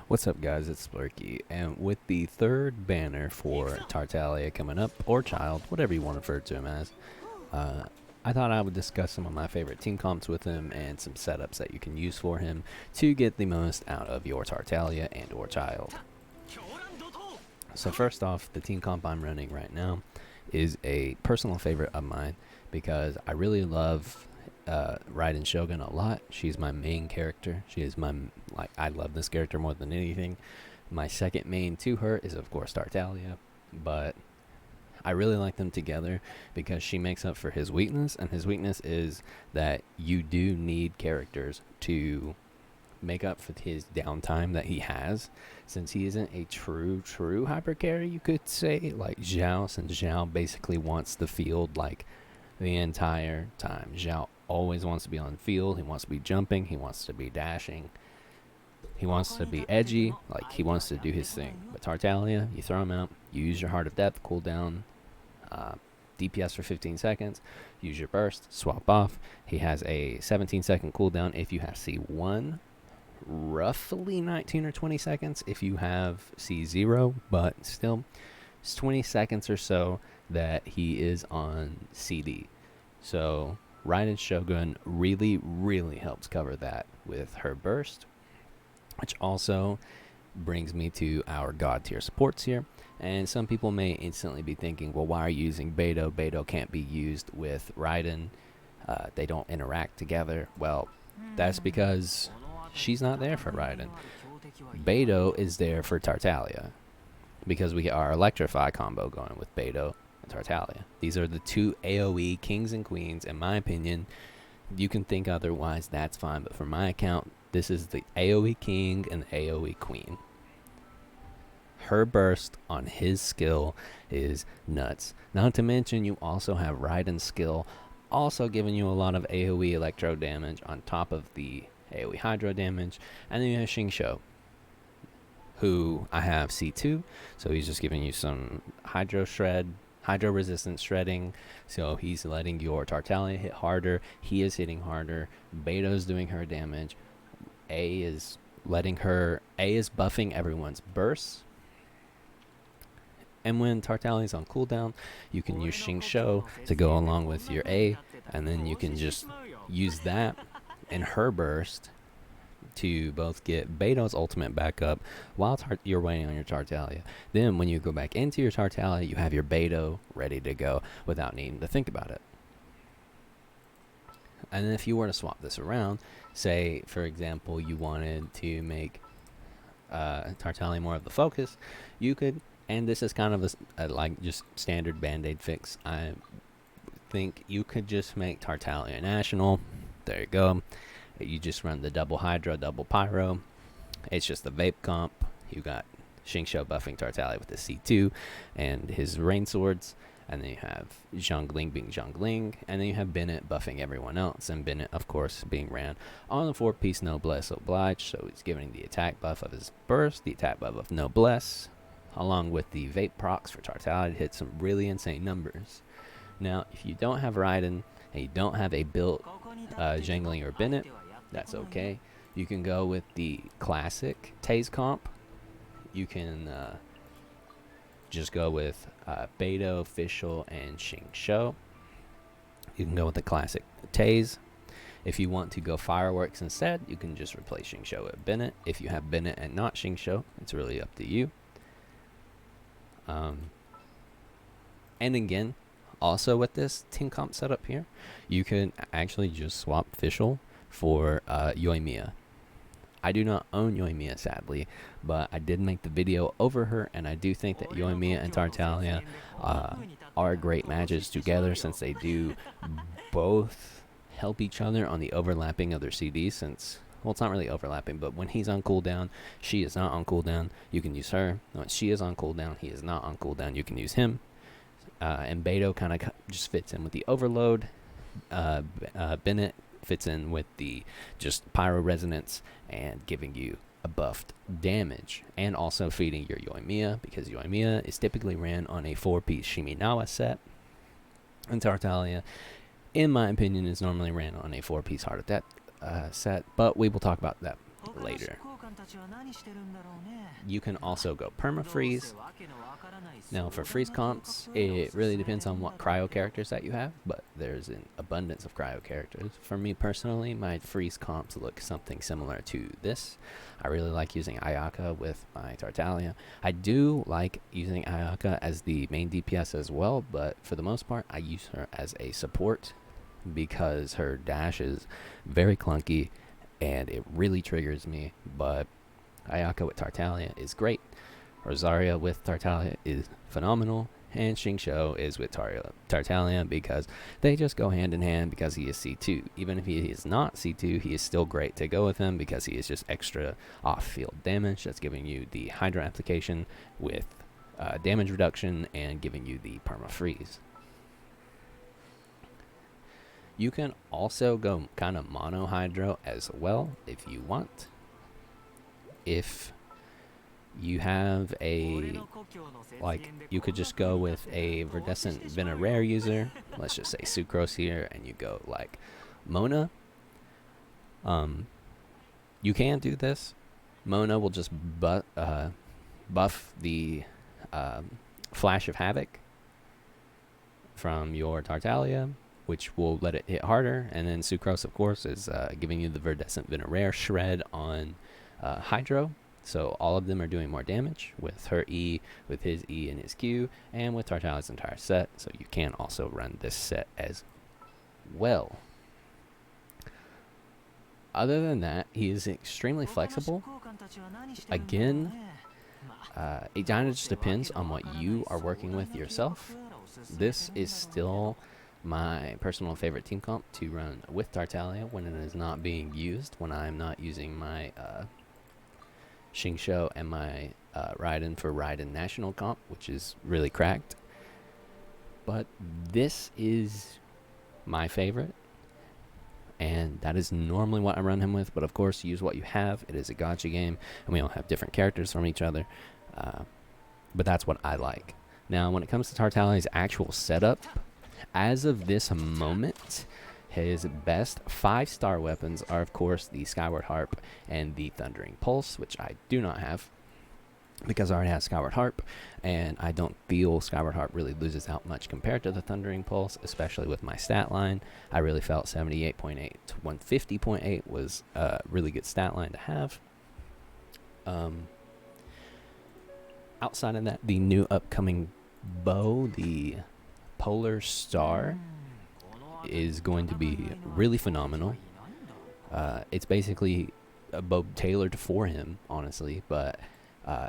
What's up, guys? It's Splurky, and with the third banner for Tartaglia coming up, or Childe, whatever you want to refer to him as, uh, I thought I would discuss some of my favorite team comps with him and some setups that you can use for him to get the most out of your Tartaglia and or Childe. So first off, the team comp I'm running right now is a personal favorite of mine because I really love Raiden Shogun a lot. She's my main character. She is I love this character more than anything. My second main to her is of course Tartaglia, but I really like them together because she makes up for his weakness, and his weakness is that you do need characters to make up for his downtime that he has, since he isn't a true hyper carry, you could say, like Zhao, since Zhao basically wants the field like the entire time. Zhao always wants to be on the field, he wants to be jumping, he wants to be dashing, he wants to be edgy, like he wants to do his thing. But Tartaglia, you throw him out, you use your Heart of Death cooldown, DPS for 15 seconds, use your burst, swap off. He has a 17-second cooldown if you have C1, roughly 19 or 20 seconds if you have C0, but still it's 20 seconds or so that he is on CD. So Raiden Shogun really helps cover that with her burst, which also brings me to our god tier supports here. And some people may instantly be thinking, well, why are you using Beidou? Beidou can't be used with Raiden. They don't interact together. Well, that's because she's not there for Raiden. Beidou is there for Tartaglia because we get our Electrify combo going with Beidou and Tartaglia. These are the two AoE kings and queens, in my opinion. You can think otherwise, that's fine, but for my account, this is the AoE king and the AoE queen. Her burst on his skill is nuts. Not to mention, you also have Raiden's skill also giving you a lot of AoE electro damage on top of the AoE hydro damage. And then you have Xingqiu, who I have C2, so he's just giving you some hydro resistance shredding, so he's letting your Tartaglia hit harder. He is hitting harder. Beidou's doing her damage. A is buffing everyone's bursts. And when Tartaglia's on cooldown, you can use Xingqiu to go along with your A, and then you can just use that and her burst to both get Beidou's ultimate back up while you're waiting on your Tartaglia. Then when you go back into your Tartaglia, you have your Beidou ready to go without needing to think about it. And then if you were to swap this around, say for example you wanted to make Tartaglia more of the focus, you could, and this is kind of a like just standard band-aid fix, I think you could just make Tartaglia national. There you go. You just run the double hydro, double pyro. It's just the vape comp. You got Xingqiu buffing Tartaglia with the C2 and his rain swords. And then you have Zhongling being Zhongling. And then you have Bennett buffing everyone else. And Bennett, of course, being ran on the 4-piece Noblesse Oblige. So he's giving the attack buff of his burst, the attack buff of Noblesse, along with the vape procs for Tartaglia to hit some really insane numbers. Now, if you don't have Raiden and you don't have a built Zhongling or Bennett, that's okay. You can go with the classic Taze comp. You can just go with Beidou, Official, and Xingqiu. You can go with the classic Taze. If you want to go Fireworks instead, you can just replace Xingqiu with Bennett. If you have Bennett and not Xingqiu, it's really up to you. And again, also with this team comp setup here, you can actually just swap Official for Yoimiya. I do not own Yoimiya, sadly, but I did make the video over her, and I do think that Yoimiya and Tartaglia are great matches together, since they do both help each other on the overlapping of their CDs, since, well, it's not really overlapping, but when he's on cooldown, she is not on cooldown, you can use her. When she is on cooldown, he is not on cooldown, you can use him. And Beidou kind of just fits in with the overload. Bennett fits in with the just pyro resonance and giving you a buffed damage, and also feeding your Yoimiya, because Yoimiya is typically ran on a 4-piece Shiminawa set, and Tartaglia, in my opinion, is normally ran on a 4-piece Heart of Death set, but we will talk about that later. You can also go perma-freeze. Now for freeze comps, it really depends on what cryo characters that you have, but there's an abundance of cryo characters. For me personally, my freeze comps look something similar to this. I really like using Ayaka with my Tartaglia. I do like using Ayaka as the main DPS as well, but for the most part, I use her as a support because her dash is very clunky and it really triggers me, but Ayaka with Tartaglia is great. Rosaria with Tartaglia is phenomenal, and Xingqiu is with Tartaglia because they just go hand in hand because he is C2. Even if he is not C2, he is still great to go with him because he is just extra off-field damage that's giving you the Hydra application with damage reduction and giving you the perma-freeze. You can also go kind of mono Hydro as well if you want. If you have a, like, you could just go with a Verdescent been a rare user, let's just say Sucrose here, and you go like Mona. You can do this. Mona will just buff the Flash of Havoc from your Tartaglia, which will let it hit harder, and then Sucrose, of course, is giving you the Verdescent been a rare shred on Hydro. So all of them are doing more damage with her E, with his E and his Q, and with Tartaglia's entire set. So you can also run this set as well. Other than that, he is extremely flexible. Again, it kind of just depends on what you are working with yourself. This is still my personal favorite team comp to run with Tartaglia when it is not being used, when I'm not using my Xingqiu and my Raiden for Raiden National comp, which is really cracked. But this is my favorite, and that is normally what I run him with, but of course use what you have. It is a gacha game, and we all have different characters from each other, but that's what I like. Now when it comes to Tartaglia's actual setup, as of this moment, his best 5-star weapons are, of course, the Skyward Harp and the Thundering Pulse, which I do not have because I already have Skyward Harp, and I don't feel Skyward Harp really loses out much compared to the Thundering Pulse, especially with my stat line. I really felt 78.8 to 150.8 was a really good stat line to have. Outside of that, the new upcoming bow, the Polar Star, is going to be really phenomenal. It's basically a bow tailored for him, honestly, but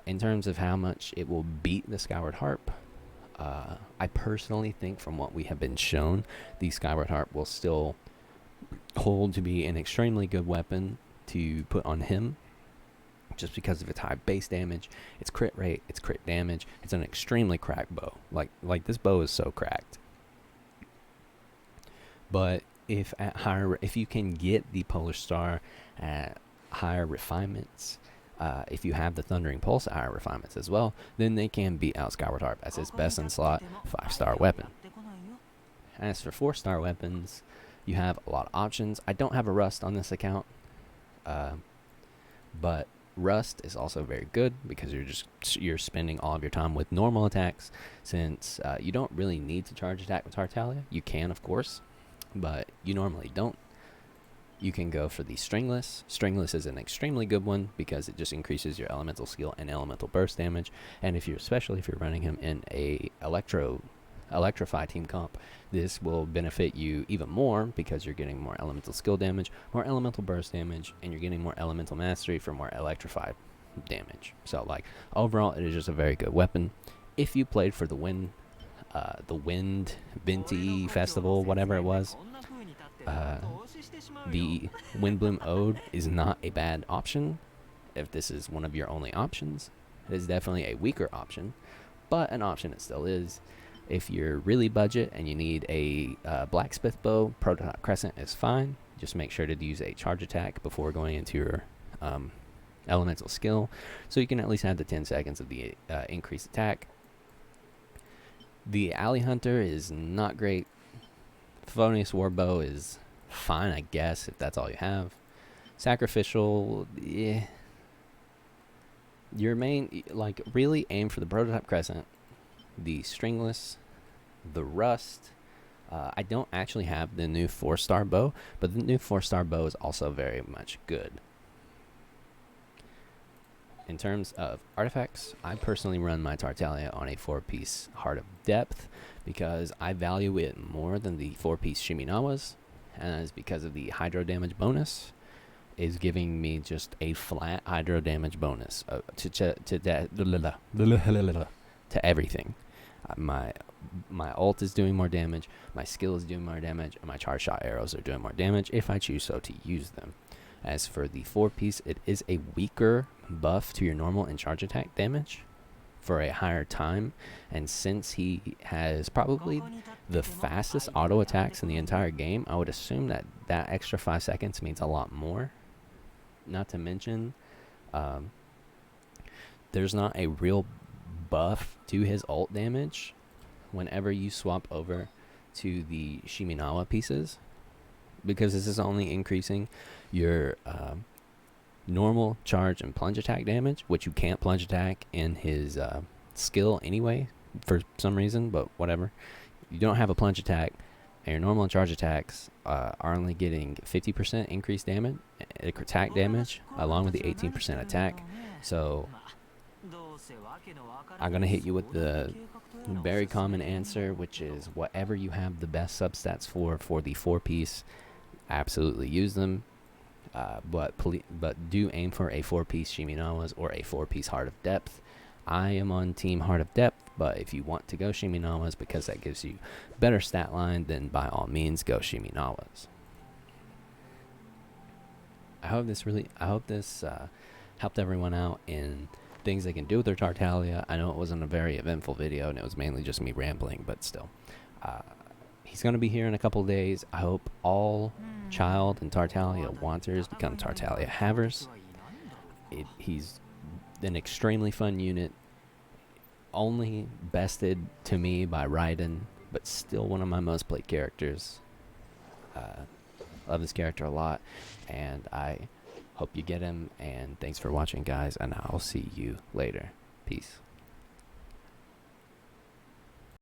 in terms of how much it will beat the Skyward Harp, I personally think from what we have been shown, the Skyward Harp will still hold to be an extremely good weapon to put on him, just because of its high base damage, its crit rate, its crit damage. It's an extremely cracked bow. Like this bow is so cracked. But if you can get the Polar Star at higher refinements, if you have the Thundering Pulse at higher refinements as well, then they can beat out Skyward Harp as his best in slot 5-star weapon. As for 4-star weapons, you have a lot of options. I don't have a Rust on this account, but Rust is also very good because you're spending all of your time with normal attacks, since you don't really need to charge attack with Tartaglia. You can, of course, but you normally don't. You can go for the Stringless. Stringless is an extremely good one because it just increases your elemental skill and elemental burst damage, and especially if you're running him in a Electrify team comp, this will benefit you even more because you're getting more elemental skill damage, more elemental burst damage, and you're getting more elemental mastery for more electrified damage. So like overall, it is just a very good weapon. If you played for the Wind Venti Festival, whatever it was, the Windbloom Ode is not a bad option. If this is one of your only options, it is definitely a weaker option, but an option it still is. If you're really budget and you need a blacksmith bow, Prototype Crescent is fine. Just make sure to use a charge attack before going into your elemental skill, so you can at least have the 10 seconds of the increased attack. The Alley Hunter is not great. Favonius Warbow is fine, I guess, if that's all you have. Sacrificial, Your main, like, really aim for the prototype crescent, the stringless, the rust. I don't actually have the new 4-star bow, but the new 4-star bow is also very much good. In terms of artifacts, I personally run my tartaglia on a 4-piece Heart of Depth because I value it more than the 4-piece Shiminawas, and that is because of the hydro damage bonus is giving me just a flat hydro damage bonus to everything. My ult is doing more damage, my skill is doing more damage, and my charge shot arrows are doing more damage if I choose so to use them. As for the 4-piece, it is a weaker buff to your normal and charge attack damage for a higher time, and since he has probably the fastest auto attacks in the entire game, I would assume that that extra 5 seconds means a lot more. Not to mention, there's not a real buff to his ult damage whenever you swap over to the Shiminawa pieces, because this is only increasing your normal charge and plunge attack damage, which you can't plunge attack in his skill anyway for some reason, but whatever. You don't have a plunge attack, and your normal and charge attacks are only getting 50% increased damage, attack damage, along with the 18% attack. So I'm going to hit you with the very common answer, which is whatever you have the best substats for the 4-piece, absolutely use them. But do aim for a 4-piece Shiminawas or a 4-piece Heart of Depth. I am on team Heart of Depth, but if you want to go Shiminawas because that gives you better stat line, then by all means go Shiminawas. I hope this helped everyone out in things they can do with their tartaglia. I know it wasn't a very eventful video and it was mainly just me rambling, but still. He's going to be here in a couple days. I hope all Childe and tartaglia wanters become tartaglia havers. He's an extremely fun unit, only bested to me by Raiden, but still one of my most played characters. Love this character a lot, and I hope you get him, and thanks for watching, guys, and I'll see you later. Peace.